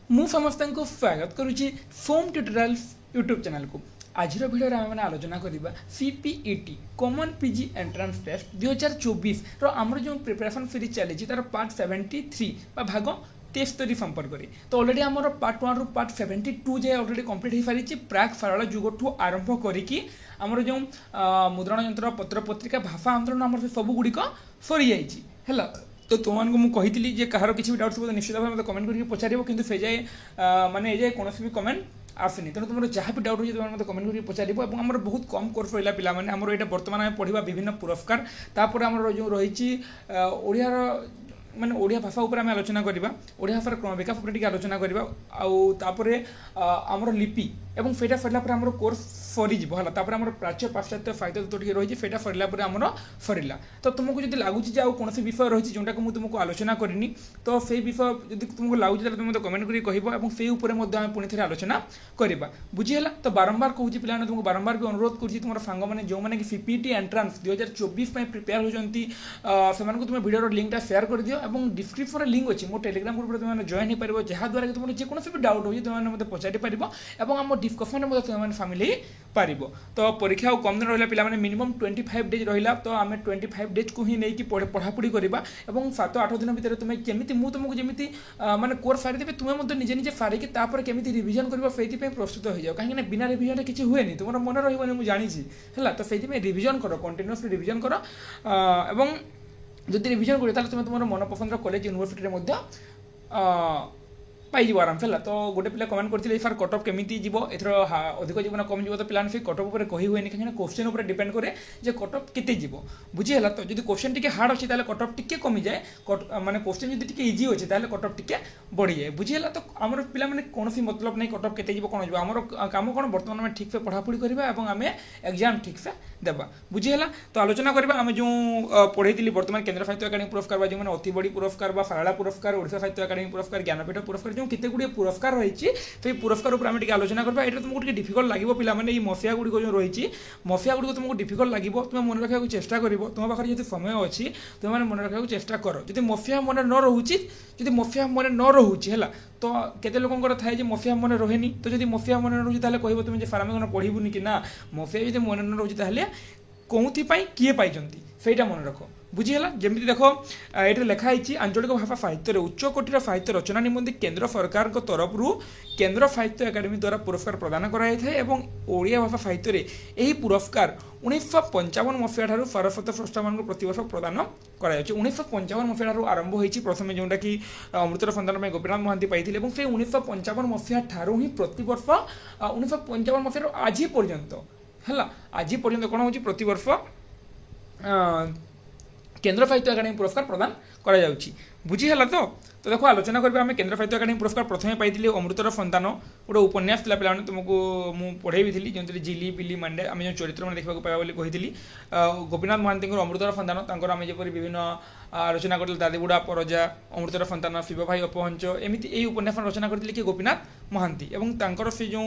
मु समस्त स्वागत करुच्ची फोम ट्यूटोरियल्स यूट्यूब चैनल को। आज भिडियो आम आलोचना करवा CPET common PG entrance test 2024 आमर जो प्रिपरेशन सीरीज चली तार पार्ट 73 भाग 73 संपर्क में। तो ऑलरेडी आमर पार्ट 1 रु पार्ट 72 जाए ऑलरेडी कंप्लीट हो सारी प्राक सारल जुग ठू आरंभ करी आमर जो मुद्रण यंत्र पत्र पत्रिका भाषा आंदोलन आम सब गुड़िक सरी जाइए। तो तुमको मुझे कही कहार किसी भी डाउट निश्चित भाव मतलब कमेंट करके पचार कि से जाए माने ए जाए कौन भी कमेंट आसनी तेणु तुम जहाँ भी डाउट हो मतलब कमेंट करके पचार और आम बहुत कम कोर्स रहा पिलाने आम यहाँ बर्तमान पढ़ा विभिन्न पुरस्कार तापर आम जो रही ओडियार माने ओडिया भाषा उपर आम आलोचना करवा ओडिया भाषार क्रम विकास उपर आलोचना करवा आउे आमर लिपि और फेटा सरला आम कोर्स सरीज है आम प्राच्य पाश्चात्य साहित्य तो रही है सरला आमर सरला। तो तुमको जब लगुच कौन विषय रही जोटा को मुझे तुमको आलोचना करनी तो से विषय जब तुमको लगुच तुम मतलब कमेंट करके कह से पुणी थे आलोचना करवा बुझीगला। तो बारंबार कहूँ पिला तुमको बारंबार भी अनुरोध कर तुम सांग मैंने जो मैंने सीपीटी एंट्रांस 2024 प्रिपेयर होती तुम भिडियो लिंकटा शेयर कर दियो और डिस्क्रिप्शन लिंक अच्छी मो टेलीग्राम ग्रुप तुम जॉइन हो पार जहाँद्वारा कि तुम जेकोसी भी डाउट हो तुमने मतलब पचारि पार और आम डिस्कसन में तुम सामिल हो पार। तो परीक्षा कम दिन रहा पे मिनिमम 25 डेज रहा तो आम 25 डेज को ही नहीं पढ़ापढ़ी करवा और 7-8 दिन भितर तुम्हें केमी तुमको जमी माने कोर्स सारीदेवी तुम्हें निजे निजे सारिकी केमी रिविजन कर प्रस्तुत हो जाओ कहीं बिना रिविजन किसी हुए तुम मन रही मुझे जानी है। तो से रिविजन कर कंटिन्यूअसली रिविजन कर और जब रिविजन कर तुम तुम मन पसंद कॉलेज यूनिवर्सिटी पाई आराम से। तो गोटे पिला कमेंट करते सार कटअफ केमी जीव एथर अधिक जीवन कम जीव तो पे से कटअफ पर कही हुए कहीं क्वेश्चन उपर डिपेंड करे जे कटअफ केते जीव बुझीगला। तो जब क्वेश्चन टी हार्ड अच्छी कटअफ टी कमी जाए माने क्वेश्चन जब टी इजी अच्छे कटअफ टी बढ़ी जाए बुझीगला। तो आम पिला कौन मतलब नहीं कटअफ केते जीव कौन आम काम कौन बर्तमान में ठीक से पढ़ापढ़ी करवा और आम एग्जाम ठीक से देवा बुझीगला। तो आलोचना करवा आम जो पढ़ी बर्तमान केन्द्र साहित्य अकादमी पुरस्कार जो मैंने अति बड़ी पुरस्कार सारला पुरस्कार ओडिशा साहित्य अकादमी पुरस्कार ज्ञानपीठ पुरस्कार जो केते गुड़े पुरस्कार रही से पुरस्कार उपर आम आलोचना करवा। ये तुमको डिफिकल्ट लगे पे मसीहा गुड़िक जो रही मसीहा गुड़िक तुमको डिफिकल्ट लगे तुम मन रखा चेष्टा कर तुम पाखे जो समय अच्छी तुम मन रखा चेष्टा कर जब मसीहा मन न रोचे जब मसीहा मन न रोचे है तो केते लोकंर थाए जे मसीहा मन रहे तो जब मसीहा मन न रोचे कह तुम सार आम पढ़बूनी कि ना मसीहा जब मन न रोचे कौन किए पाई से मन रख बुझीगला। जमी देख ये लिखाई आंचलिक भाषा साहित्य उच्चकोटीर साहित्य रचना निमंते केंद्र सरकार तरफ केंद्र साहित्य अकादमी द्वारा पुरस्कार प्रदान कराई ओडिया भाषा साहित्य यही पुरस्कार 1955 मसीहा सरस्वत स्रष्टा मान प्रतिवर्ष प्रदान कर 1955 मसीहा आरंभ होती प्रथम जोटा कि अमृतर सन्तान गोपीनाथ महांती पाई से 1955 मसीहा ठारू ही प्रतिवर्ष 1955 मसीह आज पर्यंत है आज पर्यंत कौन हो प्रतिवर्ष केंद्र साहित्य अकादमी पुरस्कार प्रदान करा जाउछि बुझीगला। तो देखो आलोचना करबे आम केंद्र साहित्य अकादमी पुरस्कार प्रथम पाई अमृतर सन्तान गोटे उपन्यास था पे तुमको मुझे पढ़े भी जो जिली बिली मांडे आम जो चरित्र मैंने देखा पाया कही गोपीनाथ महांती अमृतर सन्तान आम जपर विभिन्न आलोचना करते दादीबुढ़ा परजा अमृतर सन्तान शिव भाई अपहंच एमती यही उपन्यास रचना करते कि गोपीनाथ महांती और से जो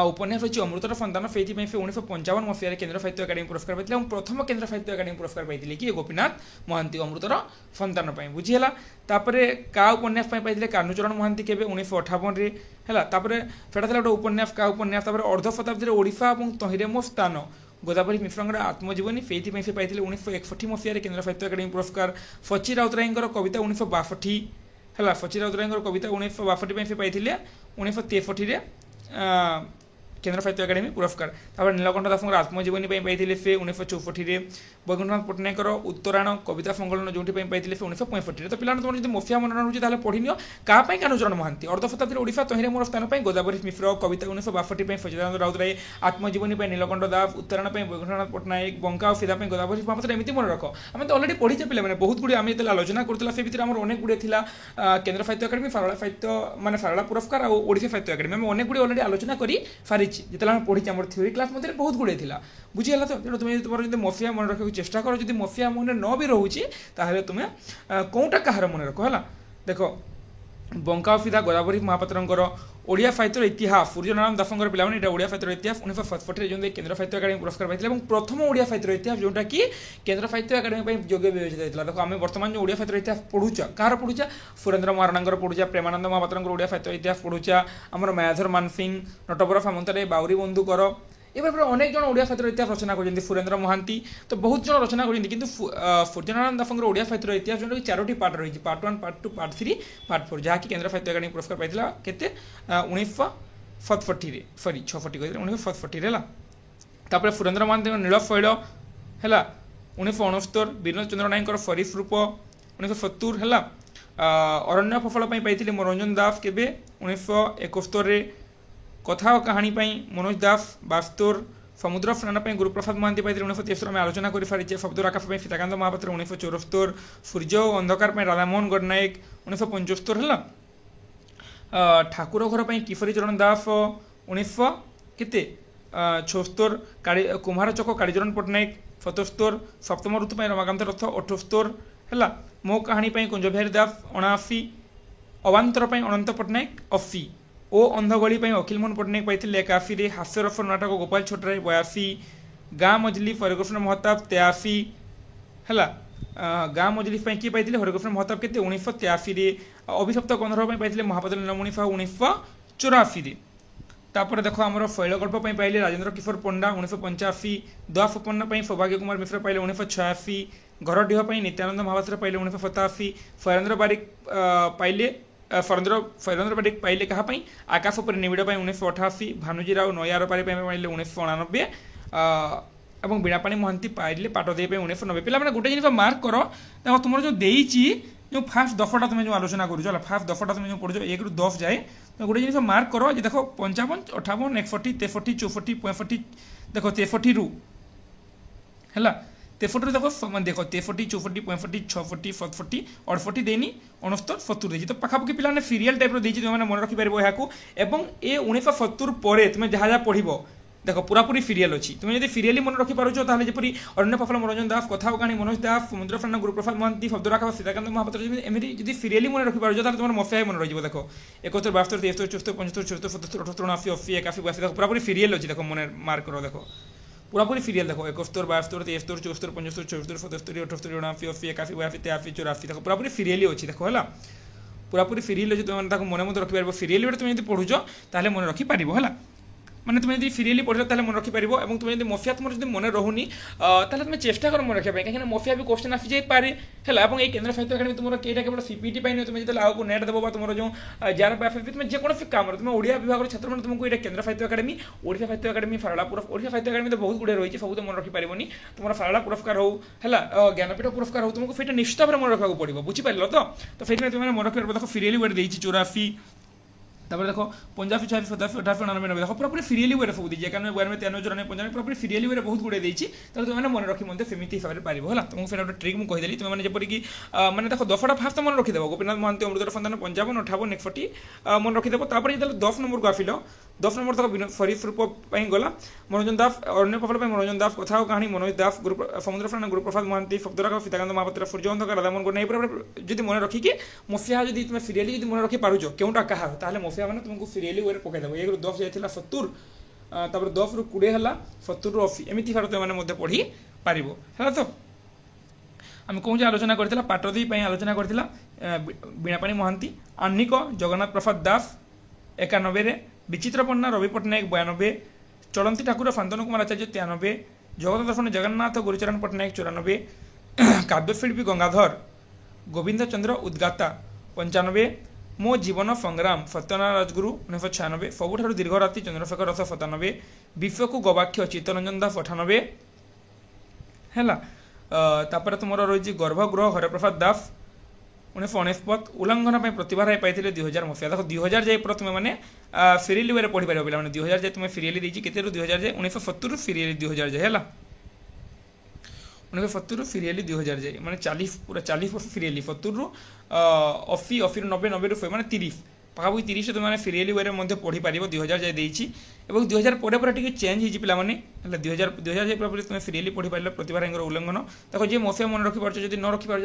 उपन्यास रही अमृतर सन्तान से 1955 मसीह केंद्र साहित्य अकादमी पुरस्कार पाई प्रथम केंद्र साहित्य अकादमी पुरस्कार पाई कि गोपीनाथ महांती अमृतर सन्तान बुझीगला। तापर का उपन्यास पाई कान्हूचरण महांती के 1958 है सेटा गोटे उपन्यास का उपन्यास अर्ध शताब्दी ओडिशा और तहिरे मो स्थान गोदावरी मिश्र आत्मजीवनी से पाई 1961 मसीह केंद्र साहित्य अकादमी पुरस्कार सची राउतराय कविता 1962 है सची राउतराय कविता 1962 से पाई 1963 केंद्र साहित्य अकादमी पुरस्कार नीलकंठ दास आत्मजीवनी पाई से 1964 वैकुंठनाथ पट्टनायक उत्तरायण कविता संकलन जो पाई से 1965 तो पिलाने तुम जो मसीहा मन रोचे पढ़ी नियो क्या कान्हूचरण महांती अर्ध शताब्दी ओडिशा तहिरे मोर स्थान गोदावरी मिश्र कविता 1962 सचिदानंद राउतराय आत्मजीवनी नीलकंठ दास उत्तरायण वैकुंठनाथ पट्टनायक बंका और सीधा गोदावरी महापात्र एमती मन रख आम तो अलरेडी पढ़ीचे पे बहुत गुड़ी आम जो आलोचना करते से भितर अनेक गुड़े था केंद्र साहित्य अकादमी सारला साहित्य माने सारला पुरस्कार और ओडिशा साहित्य अकादमी आम अनेक गुड़ी अलरेडी आलोचना कर सारी जिते आम पढ़ी आम थ्योरी क्लास मध्य बहुत गुड़े था बुझीगला। तो तेणु तुम तुम जो मसीहा मन रखा चेष्टा कर जब मसीहा मन न भी रोचे तुम्हें कौटा कहार मन रख है देख बंका अफिदा गोदावरी महापात्रंकर ओडिया साहित्यर इतिहास सूर्यनारायण दासंकर पिलाने এটা ওড়িয়া সাহিত্যের ইতিহাস 1967 জন কেন্দ্র সাহিত্য একাডেমি পুরস্কার পাইছিল এবং প্রথম ওড়িয়া সাহিত্যের ইতিহাস যেটা কি কেন্দ্র সাহিত্য একাডেমি পাই যোগ্য বিবেচিত হয়েছিল। দেখো আমি বর্তমান যে ওড়িয়া সাহিত্যের ইতিহাস পড়ুছা কার পড়ুছা সুরেন্দ্র মহারাণাঙ্কর পড়ুছা প্রেমানন্দ মহাপাত্রঙ্কর ওড়িয়া সাহিত্যের ইতিহাস পড়ুছা আমার মায়াধর মানসিং নটবর সামন্তরায় বাউরি বন্ধুকর এবার অনেকজন ওড়িয়া সাহিত্যের ইতিহাস রচনা করেছেন সুরেন্দ্র মহান্তি তো বহুত জন রচনা করেছেন কিন্তু সূর্যনারায়ণ দাসঙ্কর ওড়িয়া সাহিত্যের ইতিহাস যেটা চারোটি পার্ট রয়েছে পার্ট 1 পার্ট 2 পার্ট 3 পার্ট 4 যাকি কেন্দ্র সাহিত্য একাডেমি পুরস্কার পাইছিল কেতে 1967 रे सॉरी 640 कहते 1967 रे तापर सुरेंद्र महांती नीलफैल है 1969 बीरेन्द्र चंद्र नायकर सरीसृप 1970 है अरण्य फफल पाई मनोरंजन दास केबे 1971 रे कथा और कहानी मनोज दास 72 समुद्र स्नान गुरुप्रसाद महांती पाई 1973 में आलोचना कर सारी शब्द आकाश सीताकांत महापात्र 1974 सूर्य अंधकार राधामोहन गडनायक 1975 है ठाकुर घर किशोरी चरण दास 1976 कुम्हार चक कालीचरण पट्टनायक 77 सप्तम ऋतु रमाकांत रथ 78 है मो कहानी कुंजबिहारी दास 79 अवांतर अनंत पट्टनायक 80 ओ अंधगली अखिल मोहन पट्टनायक पाई 81 हास्यरस नाटक गोपाल छोटराय 82 गाँ मजली हरिकृष्ण महताब 83 है गाँ मजलिस किए पाई हरिकृष्ण महताब के 1983 अभिशप्त गंधर्व पाई महापात्र नीलमणि साहू 1984 तापर देख आम शैलगल्प पाइले राजेन्द्र किशोर पंडा 1985 दस उपन्न सौभाग्य कुमार मिश्र पाइले 1986 घरडीह नित्यानंद महापात्र पाइले 1987 फैरेन्द्र बारिक पाइले फैरेन्द्र बारिक पाइले क्या आकाश पर निबिड़ 1988 भानुजी राव नयारपारी पाइले 1989 और बीणापाणी महांती पाइले पाटदे 1990 पे गोटे जिन मार्क कर देखो तुम जो देची जो फास्ट दफटा तुम जो आलोचना करूँ फास्ट दफटा तुम जो पढ़ो 1 ରୁ 10 जाए तो गोटे जिन मार्क कर जे देखो 55 58 61 63 64 65 देखो 63 रू है 63 रू देखो देख 63 64 65 66 67 68 देनी 69 70 देती तो पाखापाखि पिला सीरियल टाइप देती तुम मन रखिपार यहाँ को एवं ए 1970 पर तुम जहाँ जहाँ पढ़ देख पूरापूरी सीरियल अच्छी तुम जब सीरियली मन रखिपार जपरी अरण्य फफल मनोरंजन दास कथा कहानी मनोज दास समुद्र स्नान गुरुप्रसाद महांती शब्दराखा सीताकांत महापात्र एमती जब सीरियली मन रखिपार तुम मफिया मन रही देख 71 72 73 74 75 76 77 78 89 80 81 82 देख पूरापूरी सीरियल अच्छी देख मन मार्क कर देख पूरापूरी सीरियल देख 71 72 73 74 75 76 77 78 89 80 81 82 83 84 देख पूरापूरी सीरियल अच्छी देख है पूरापूरी सीरियल अच्छी तुम मन मत रखिपार सीरियल तुम जब पढ़ुच ताल मन रखिपार है मैंने तुम जब सीरियली पढ़ ताल मन रखिपार और तुम जब मफिया तुम जब मन रहुनी ताल तुम चेष्टा कर मन रखा कहीं मफिया भी क्वेश्चन आसी जापे है ये केन्द्र साहित्य एकाडेमी तुम कईटा केवल सीपीटी पाई तुम जो आगे नेट देव तुम जो जार तुम जेकोसी कम तुम ओडिया विभाग छात्र मैंने तुमको ये केन्द्र साहित्य एकाडेमी ओडिशा साहित्य एकाडेमी सारला पुरस्कार ओडिशा साहित्य एकाडेमी तो बहुत गुड़े रही है सब तो मन रखिपार तुम सारला पुरस्कार हो है ज्ञानपीठ पुरस्कार हो तुमको फिर निश्चित भाव मन रखा पड़ो बुझीपार तो फिर तुम मन रखिपार देखो सीरियली वेट देती 84 तापर देखो 85 86 87 88 99 देखो पूरा सीरियली वे सब दी 91 92 93 94 95 पूरा सीरियली वे बहुत गुड़े देती तुम मन रखी मत सेमती हिसाब से पार है तुमको फिर गोटे ट्रिक मुझे कहीदेली तुम मैंने जपरिक मैंने देखो 10टा फास्ट मन रखीदेव गोपीनाथ महांती अमृतर सन्तान 55 58 61 मन रखीदेव तापर जो 10 नंबर को आसिल 10 नंबर तक सरीसृप गला मनोरंजन दास अरण्य फफल मनोरंजन दास कथा और कहानी मनोज दास समुद्र स्नान गुरुप्रसाद महांती शब्दराखा सीताकांत महापात्र सूर्य अंधकार राधामोहन गडनायक जब मन रखिकी मफिया जब तुम सीरियली जब मन रखी पारुच क्योंटा क्या ताहले मफिया मैंने तुमको सीरियली वे पकईदेव 1 ରୁ 10 जाइए 70 तापर 10 ରୁ 20 है 70 ରୁ 80 एमती हिसाब से मैंने पढ़ी पार है तो आम कौन आलोचना करता पाटदी आलोचना करता बीणापाणी महांती आन्निक जगन्नाथ प्रसाद दास 91 विचित्र पन्ना रवि पट्टनायक 92 चलंती ठाकुर शांतनु कुमार आचार्य 93 जगत दर्शन जगन्नाथ गुरुचरण पट्टनायक 94 काव्यशिल्पी गंगाधर गोविंद चंद्र उद्गाता 95 मो जीवन संग्राम सत्यनारायण राजगुरु 1996 सबुठ दीर्घ राति चंद्रशेखर रस 97 विश्व को गवाक्ष चित्तरंजन दास 98 है तुम रही गर्भगृह हरप्रसाद दास 1999 उल्लंघन प्रतिभा राय पाई 2000 मसीहा देखो 2000 जाए तुम मैंने सीरियली वे पढ़ी पार पे 2000 जाए तुम सीरियली देती के 2000 जाए 1970 सीरियली 2000 जाए है 1970 सीरियली 2000 जाए मैंने 40 पूरा 40 वर्ष सीरियली 70 ରୁ 80 80 ରୁ 90 90 ରୁ 100 मैंने 30 पाखापाखि 30 तुमने सिरियली वे पढ़ी पार 2000 जाए देती और 2000 पर टी चेंज हो पाने 2000 जाए पूरा तुम सिरियली पढ़ी पार प्रतिभा राय उल्लंघन देखो जी मफिया मन रखिपार जो न रखिपार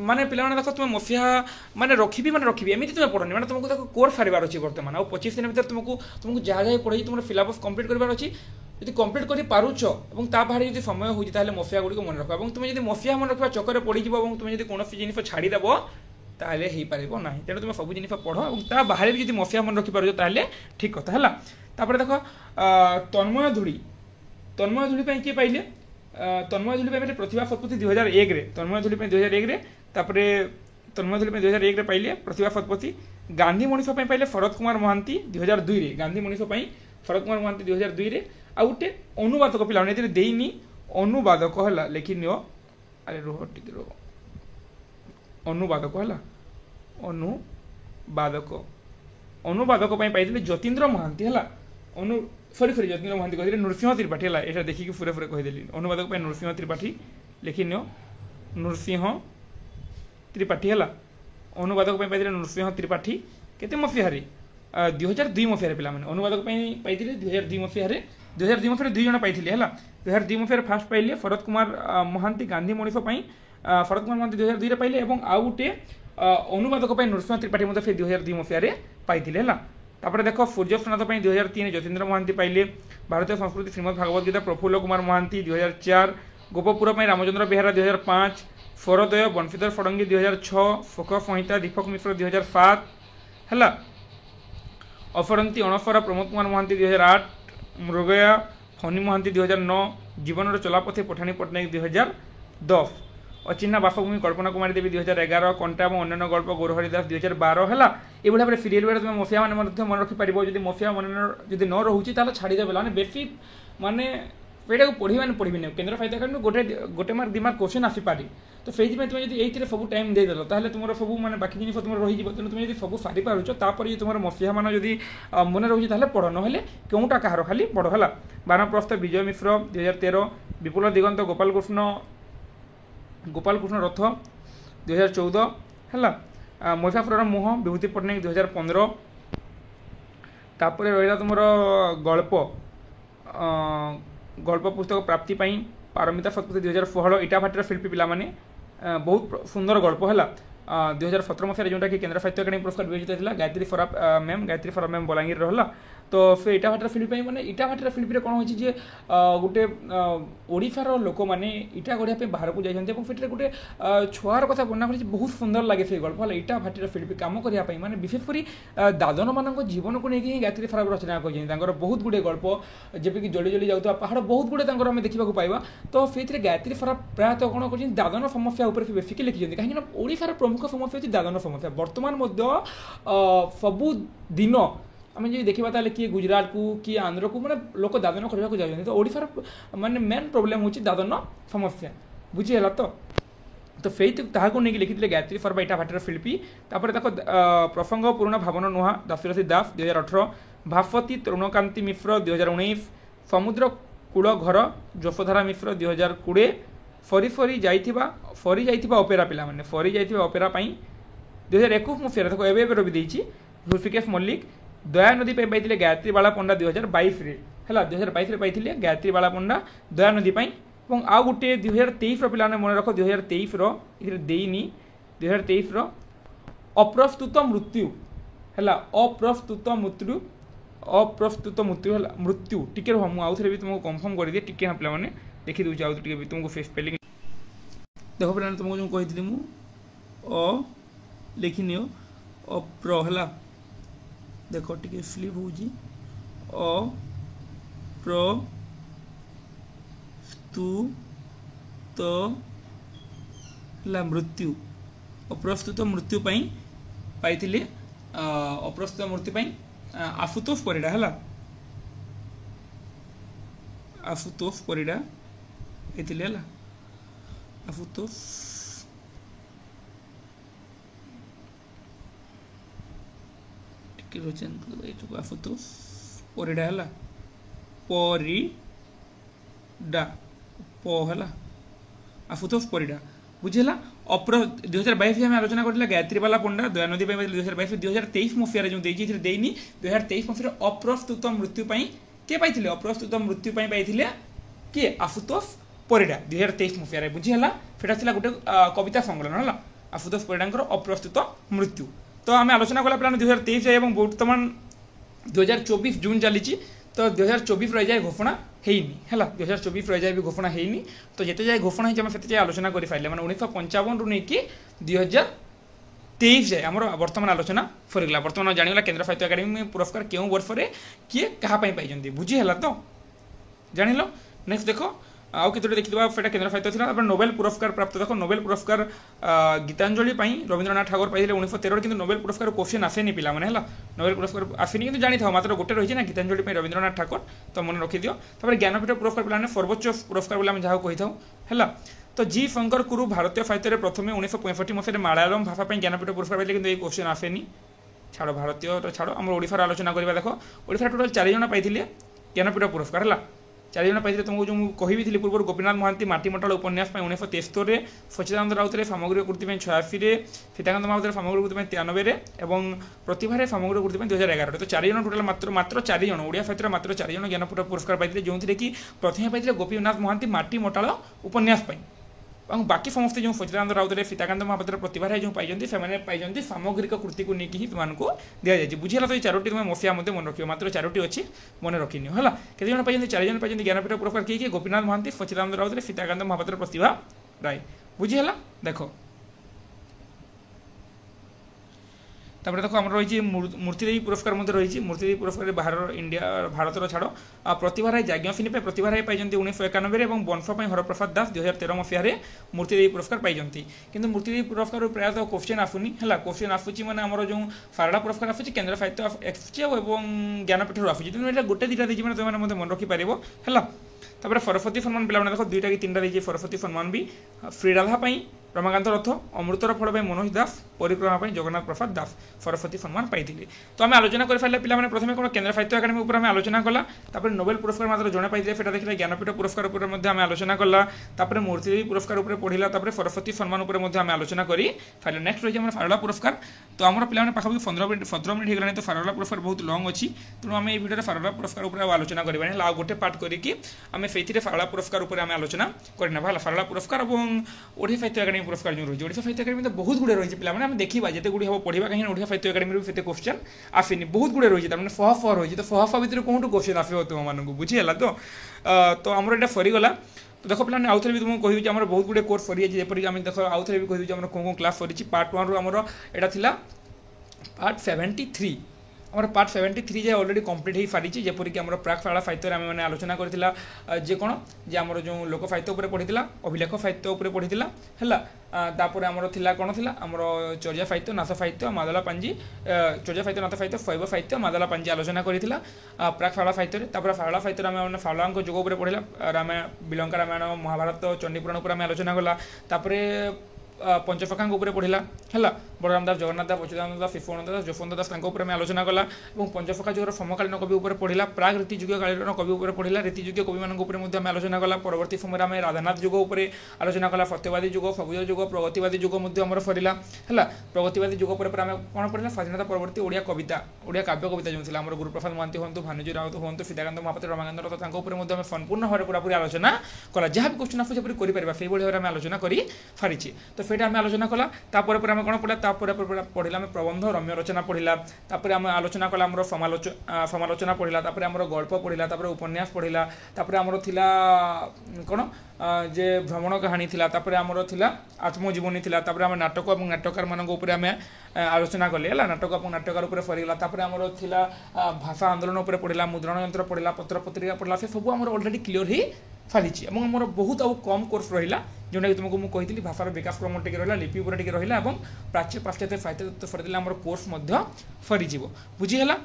मैंने पे देख तुम मफिया मैंने रखी मैंने रखी एमती तुम पढ़नी मैंने तुमको देखो कोर्स सारे अच्छी बर्तमान आ 25 दिन भर तुमको जहाँ जहाँ पढ़े तुम सिलेबस कम्प्लीट करार अच्छी যদি কমপ্লিট করে পারুছ এবং তা বাহারে যদি সময় হচ্ছে তাহলে মফিয়া গুড়ি মনে রাখ এবং তুমি যদি মফিয়া মনে রাখা চক্করে পড়িযোগ এবং তুমি যদি কোণী জিনিস ছাড়িদেব তাহলে হয়ে পারিব না তেমন তুমি সব জিনিস পড় এবং তা বাহারে যদি মফিয়া মনে রখিপারছ তাহলে ঠিক কথা হল তারপরে দেখ তন্ময় ধূলি কিଏ পাইলে তন্ময় ধূলি পাইলে প্রতিভা শতপথী 2001 রে তন্ময় ধূলি 2001 রে তারপরে তন্ময় ধূলি 2001 রে পাইলে প্রতিভা শতপথী গান্ধী মনীষ পাইলে শরৎ কুমার মহান্তি 2002 রে গান্ধী মনীষ শরৎ কুমার মহান্তি 2002 রে आ गोटे अनुवादक पे देनी अनुवादक है लिखि नि अरे रुह टी रुह अनुवादक है अनुवादक पाई जतीन्द्र महांती है सरी जतीन्द्र महांती कहते नृसिंह त्रिपाठी है यहाँ देखिए पूरे पूरे कहीदेली अनुवादक नृसिंह त्रिपाठी लिखि नि नृसिंह त्रिपाठी है अनुवादक पाई नृसिंह त्रिपाठी केते मसीह 2002 मसीह पे अनुवादक पाई 2002 मसीह 2002 मसीह 2 जन पाई है 2002 मसीह फास्ट पाइले शरद कुमार महांती गांधी मनीष शरद कुमार महांती 2002 पाइले और आउ गोटे अनुवादक नृसिंह त्रिपाठी से 2002 मसीह पाई है देख सूर्यस्नाथ 2003 जतीन्द्र महांती पाइले भारतीय संस्कृति श्रीमद भागवत गीता प्रफुल्ल कुमार महांती 2004 गोपपुर रामचंद्र बेहरा 2005 स्वरदय बंशीधर फड़ंगी 2006 शोक संहिता दीपक मिश्र 2007 है अफरंती अणसरा प्रमोद कुमार महांती 2008 मृगया फनी महांती 2009 जीवन चलापथे पठानी पट्टनायक 2010 अचिन्हा बासभूमि कल्पना कुमारी देवी 2011 कंटा और अन्य गल्प गौरहरि दास 2012 है ये भाव में सीरियल बेले तुम मफिया मैंने मन रखिपार जो मफिया मन जो न रोचे छाड़देव मैंने बेसी मानने पेटा को पढ़ी मैंने पढ़ी नहीं केन्द्र फायदा कारण गोटे मार्क 2 मार्क क्वेश्चन आसीपारे तो से तुम ये सब टाइम देदेल ताहले तुम सब मैंने बाकी जिन तुम रही तेणु तुम सब सारी पार्छ तापर तुम मसीहा मान जब मन रोचे ताहले पढ़ ना क्योंटा कहार खाली पढ़ है बानप्रस्थ विजय मिश्र 2013 विपुल दिगंत गोपाल कृष्ण रथ 2014 है महिषासुर मुह विभूति पट्टनायक 2015 तापर रहा तुम गल्प पुस्तक प्राप्ति पारमिता शतपथी 2016 इटा भाटीर शिल्पी पिलाने बहुत सुंदर गल्प है 2017 मसीह जोटा कि केन्द्र साहित्य अकाडेमी पुरस्कार विजेता था गायत्री फराब मैम बलांगीर रहा तो से इटा भाटीर शिल्पी मैंने इटा भाटीर शिल्पी कौन होची गोटे ओडिशार लोक मैंने इटा गढ़िया बाहर को जाइए से गोटे छुआर कथा वर्णना कर बहुत सुंदर लगे से गल्प है इटा भाटीर शिल्पी कम करने मैंने विशेषकर दादन मान जीवन को लेकिन ही गायत्री फराब रचना कर बहुत गुड़े गल्प जबकि जली जली जाता पहाड़ बहुत गुड़े आम देखा पाइबा तो से गायत्री फराब प्रायतः कौन कर दादन समस्या बेसिक लिखिं कहीं ओडिशार प्रमुख समस्या होती दादन समस्या बर्तमान सबु दिन आम जो देखा ताले किए गुजरात को किए आंध्र को मैंने लोक दादन करने को जाते तो ओडिशार माने मेन प्रोब्लेम होची दादन समस्या बुझीगला तो से नहीं लिखी गायत्री फराब इटा भाटीर शिल्पी तापर देखो प्रसंग पूर्ण भावन नुहा दाशरथी दास 2018 भास्वती तृणकांति मिश्र 2019 समुद्र कूल घर यशोधारा मिश्र 2020 सरी जाइथिबा ऑपेरा पिला माने सरी जाइथिबा ऑपेरा 2021 मसीह देखो एवं रवि देछि ऋषिकेश मल्लिक दया नदी पाई गायत्री बाला पंडा 2022 है 2022 पाई गायत्री बाला पंडा दया नदी और आउ गोटे 2023 पिला मन रख 2023 देनी 2023 अप्रस्तुत मृत्यु है अप्रस्तुत मृत्यु है मृत्यु टिके रह मुझे भी तुमको कन्फर्म कर दिए टिके हाँ पे देखी दूसरी आउ टे तुमको फेस स्पेलिंग देख पे तुमको जो कही मु अ लिखिनि अप्र है देख टे स्लीप हो प्र स्तु तो मृत्यु अप्रस्तुत मृत्यु पाई अप्रस्तुत मृत्यु आशुतोष परिडा है आशुतोष परिडा है आशुतोष आशुतोष परिडा है परिडा प है आशुतोष परिडा बुझेगा दुई हजार बैश आम आलोचना कर गायत्रीबाला पंडा दया नदी दुई हजार बैश 2023 मसीह जो देनी 2023 मसीह अप्रस्तुत मृत्यु किए पाई अप्रस्तुत मृत्यु पाई किए आशुतोष परिडा 2023 मसीह बुझीगला सेटा गोटे कविता संकलन है आशुतोष परिडा अप्रस्तुत मृत्यु। तो आम आलोचना कला प्लान 2023 और बर्तमान 2024 जून चली तो 2024 रही जाए घोषणा होनी है 2024 रही जाए भी घोषणा होनी तो जिते जाए घोषणा होती से आलोचना कर पारे मैंने 1955 रु नहीं 2023 जाए आम बर्तमान आलोचना सरीगला। बर्तमान जाणीगला केन्द्र साहित्य अकादेमी पुरस्कार क्यों वर्ष में किए क्या पाई बुझीगला तो जान नेक्स्ट देख आउ कि देखा से केन्द्र साहित्य था नोबेल पुरस्कार प्राप्त देख नोबेल पुरस्कार गीतांजलि रवींद्रनाथ ठाकुर पाई 1913 कि नोबेल पुरस्कार क्वेश्चन आसेनी पिला मैंने नोबेल पुरस्कार आसेनी कि जानी था मात्र गोटे रही ना गीतांजलि रवींद्रनाथ ठाकुर तो मन रखिदियो। ज्ञानपीठ पुरस्कार पे सर्वोच्च पुरस्कार बोले जहाँ कही था है तो जी शंकर कुरु भारतीय साहित्य में प्रथम 1965 मसीह मलयालम भाषा ज्ञानपीठ पुरस्कार पाइले कि क्वेश्चन आसेनी छाड़ भारतीय छाड़ आम ओडिशार आलोचना करवा देख ओडिशा टोटाल 4 जन पाई ज्ञानपीठ पुरस्कार है 4 जन पाई तुमको जो कही पूर्व गोपीनाथ महांती माटीमटाल उपन्यास 1973 सचिदानंद राउत सामग्रिक कृति 86 सीताकांत महापात्र सामग्रिक कृति 93 और प्रतिभा सामग्रिक कृति 2011 तो 4 जन टोटाल मात्र 4 जन ओडिया साहित्य मात्र 4 जन ज्ञानपीठ पुरस्कार पाई जो कि प्रथम पाई गोपीनाथ महांती माटीमटाल उपन्यास और बाकी समस्त जो सचिदानंद राउत सीताकांत महापात्र प्रतिभा जो पाई पाई सामग्रिक कृति को लेकिन ही तुमको दि जाए बुझीगला। तो ये 4टी तुम मसीहा मन रख मात्र 4टी अच्छी मन रखिनि है केते जन पाई 4 जन पाई ज्ञानपीठ पुरस्कार किए गोपीनाथ महांती सचिदानंद राउत सीताकांत महापात्र प्रतिभा राय बुझीगला। देख तापर देखो आम रही मूर्तिदेवी पुरस्कार रही मूर्तिदेवी पुरस्कार बाहर इंडिया भारतर छाड़ प्रतिभा राय जाज्ञसिनी प्रतिभा राय पाई 1991 और वंश हरप्रसाद दास 2013 मसीह मूर्तिदेवी पुरस्कार पाई किंतु मूर्तिदेवी पुरस्कार प्रायतः क्वेश्चन आसुनी है क्वेश्चन आसूँ मैंने आम जो सारड़ा पुरस्कार आसूँ केन्द्र साहित्य और ज्ञानपीठ आसूँ गोटे दुटा देखिए तुमने मन रखिपार है। सरस्वती सम्मान पे देख 2टा कि 3टा देखिए सरस्वती सम्मान भी श्रीराधा रमाकांत रथ अमृतर फल मनोज दास परिक्रमा जगन्नाथ प्रसाद दास सरस्वती सम्मान पाई। तो आम आलोचना कर पारे पे प्रथम कौन केन्द्र साहित्य अकादेमी उपर आलोचना कला नोबेल पुरस्कार मात्र जड़े पाई से देखा ज्ञानपीठ पुरस्कार आम आलोचना कला मूर्तिदेवी पुरस्कार पढ़ला सरस्वती सम्मान आम आलोचना करी फाइल नेक्स्ट रही है सारला पुरस्कार। तो आम पे पाखापी 17 मिनट होगा तो सारला पुरस्कार बहुत लंग अच्छी तेणु आम ये भिडियो सारला पुरस्कार आलोचना करवा गोटे पार्ट करके आम से सारला पुरस्कार आलोचना करना सारला पुरस्कार और ओडिया साहित्य अकादेमी पुरस्कार जो रही ओडिशा साहित्य अकादेमी तो बहुत गुड़े रही है पे देखा जिते गुड़ी हम पढ़ा कहीं ओडिशा साहित्य अकादेमी से क्वेश्चन आसेनी बहुत गुड़े रही है शह रही तो शह भितर कौन क्वेश्चन आसो तुम बुझीगला। तो आमर यहाँ सरीगला तो देख पे आउ थे भी तुमको कही बहुत गुड़े कोर्स सरी जपरिक आम देख आउ थे भी कही कौन क्लास सरी पार्ट 1 रु आमर यहाँ पार्ट 73 आम पार्ट 73 जाए अलरेडी कम्प्लीट हो सारी जपरिक आम प्राक शाला साहित्य आम मैंने आलोचना करथिला जे कौन जे आमर जो लोक साहित्य उपर पढ़ीला अभिलेख साहित्य उपर पढ़ीला है तापर आमर थिला कौन थिला आमर चर्या साहित्य नाथ साहित्य मादला पांजी चर्या साहित्य नाथ साहित्य शैव साहित्य मादला पांजी आलोचना करथिला प्राक शाला साहित्य तापर शाला साहित्य आम शालांक जुग उपर पढ़ीला रामायण बिलंका रामायण महाभारत चंडीपुराण उपर आम आलोचना कला तापर पंचसखांक उपर पढ़ला है बलराम दास जगन्नाथ दास अच्युतानंद दास शिशुनंद दास जसवंत दास उपर आलोचना कला और पंचसखा जुगर समकालीन कवि उपर पढ़ला प्राग रीतिजुग कालीन कवि उपर पढ़ला रीतिजुग कवि मान आलोचना कला परवर्ती समय आम राधानाथ जुग उपर आलोचना कला सत्यवादी जुग सबुज जुग प्रगतिवादी जुग आमर सरला है प्रगतिवादी जुग पर आम कौन पढ़ला स्वाधीनता परवर्ती ओडिया कविता ओडिया काव्य कविता जो आम गुरुप्रसाद महांती हूँ भानुजी राउत हूँ सीताकांत महापात्र रमाकांत रथ आम संपूर्ण भाव पूरापूरी आलोचना कला जहाँ भी क्वेश्चन आसूँ कर से भाव में आलोचना कर सारी तो से आम आलोचना कला आम कौन पढ़ा पढ़ला प्रबंध रम्य रचना पढ़ला आम आलोचना कला समालोचना पढ़ला आम गल्प पढ़ला उपन्यास पढ़ला आमर थिला कौन जे भ्रमण कहानी थिला आमर थिला आत्मजीवनी थिला आम नाटक और नाटकार मान आम आलोचना कले नाटक और नाटकार उपर सरीगला आमर थिला भाषा आंदोलन उपर पढ़ला मुद्रण यंत्र पढ़ला पत्र पत्रिका पढ़ला से सब आम अलरेडी क्लीयर ही सारी आमर बहुत आउ कम कोर्स रहा जोटा कि तुमको मुझे कही भाषार विकास क्रम टी रहा लिपि उपर टी रहा और प्राच्य पाश्चात्य साहित्य सरी आम कोर्स सरीज बुझीगला।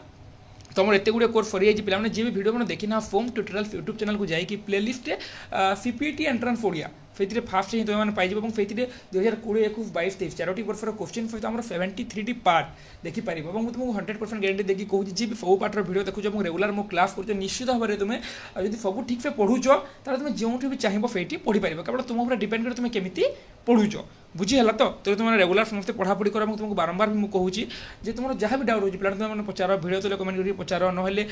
तो आम एत गुड़े कोर्स सरी जाइए पे जी भी भिडियो मैंने देखी ना फोम ट्यूटोरियल्स यूट्यूब चैनल को जाकि प्लेलिस्ट सीपीटी एंट्रांस ओडिया से फास्ट ही तुम पाइब और से 2020 21 22 23 4टी वर्षर क्वेश्चन सहित आम 73टी पार्ट देखिपार और मुझे तुमको 100% गारंटी देखिए कहूँ जी सब पार्टर भिडियो देखुच मुझे रेगुलर मो क्लास कर निश्चित भाव में तुम्हें जब सब ठीक से पढ़ुच तुम जो भी चाहिए से पढ़ी पार केवल तुम ऊपर डिपेंड कर तुम केमी पढ़ुच ବୁଝିହେଲା ତ ତୁମେ ରେଗୁଲାର ସମସ୍ତେ ପଢ଼ାପଢ଼ି କର ଏବଂ ତୁମକୁ ବାରମ୍ବାର ବି ମୁଁ କହୁଛି ଯେ ତୁମର ଯାହା ବି ଡାଉଟ୍ ରହୁଛି ପିଲା ତୁମେ ପଚାର ଭିଡ଼ିଓ ତଳେ କମେଣ୍ଟ କରିକି ପଚାର ନହେଲେ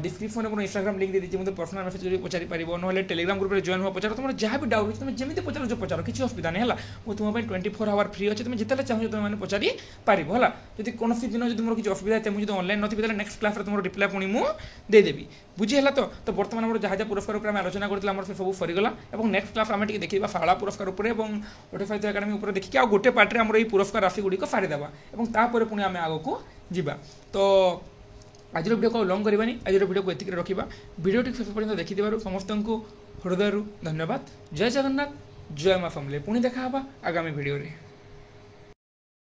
ଡିସ୍କ୍ରିପ୍ସନରେ ମୋର ଇନଷ୍ଟାଗ୍ରାମ ଲିଙ୍କ୍ ଦେଇଦେଇଛି ମୋତେ ପର୍ସନାଲ ମେସେଜ କରିକି ପଚାରି ପାରିବ ନହେଲେ ଟେଲିଗ୍ରାମ ଗ୍ରୁପରେ ଜଏନ୍ ହୁଅ ପଚାର ତୁମର ଯାହା ବି ଡାଉଟ୍ ରହୁଛି ତୁମେ ଯେମିତି ପଚାରୁଛ ପଚାର କିଛି ଅସୁବିଧା ନାହିଁ ହେଲା ମୁଁ ତୁମ ପାଇଁ 24 ଆୱାର ଫ୍ରି ଅଛି ତୁମେ ଯେତେବେଳେ ଚାହୁଁଛ ତୁମେ ମାନେ ପଚାରି ପାରିବ ହେଲା ଯଦି କୌଣସି ଦିନ ଯଦି ମୋର କିଛି ଅସୁବିଧା ହେଇଥାଏ ମୁଁ ଯଦି ଅନଲାଇନ୍ ନଥିବି ତାହେଲେ ନେକ୍ସଟ କ୍ଲାସରେ ତୁମର ରିପ୍ଲାଏ ପୁଣି ମୁଁ ଦେଇଦେବି ବୁଝିହେଲା ତ ବର୍ତ୍ତମାନ ଆମର ଯାହା ଯାହା ପୁରସ୍କାର ଉପରେ ଆମେ ଆଲୋଚନା କରିଥିଲେ ଆମର ସେ ସବୁ ସରିଗଲା ଏବଂ ନେକ୍ସଟ କ୍ଲାସ୍ ଆମେ ଟିକେ ଦେଖିବା ଶାଳା ପୁରସ୍କାର ଉପରେ ଏବଂ ଓଟିଫାଇ ଏକାଡେମୀ ଉପରେ ଦେଖିକି ଆଉ ଗୋଟେ ପାର୍ଟରେ ଆମର এই পুরস্কার রাশিগুড়িক সারিদেবা এবং তাপরে পুଣି ଆମେ ଆଗକୁ ଯିବା ତ ଆଜିର ଭିଡ଼ିଓକୁ ଆଉ ଲଙ୍ଗ୍ କରିବାନି ଆଜିର ଭିଡ଼ିଓକୁ ଏତିକିରେ ରଖିବା ଭିଡ଼ିଓଟି ଶେଷ ପର୍ଯ୍ୟନ୍ତ ଦେଖିଥିବାରୁ ସମସ୍ତଙ୍କୁ ହୃଦୟରୁ ଧନ୍ୟବାଦ ଜୟ ଜଗନ୍ନାଥ ଜୟ ମା ସମଲେଇ ପୁଣି ଦେଖା ହେବା ଆଗାମୀ ଭିଡ଼ିଓରେ।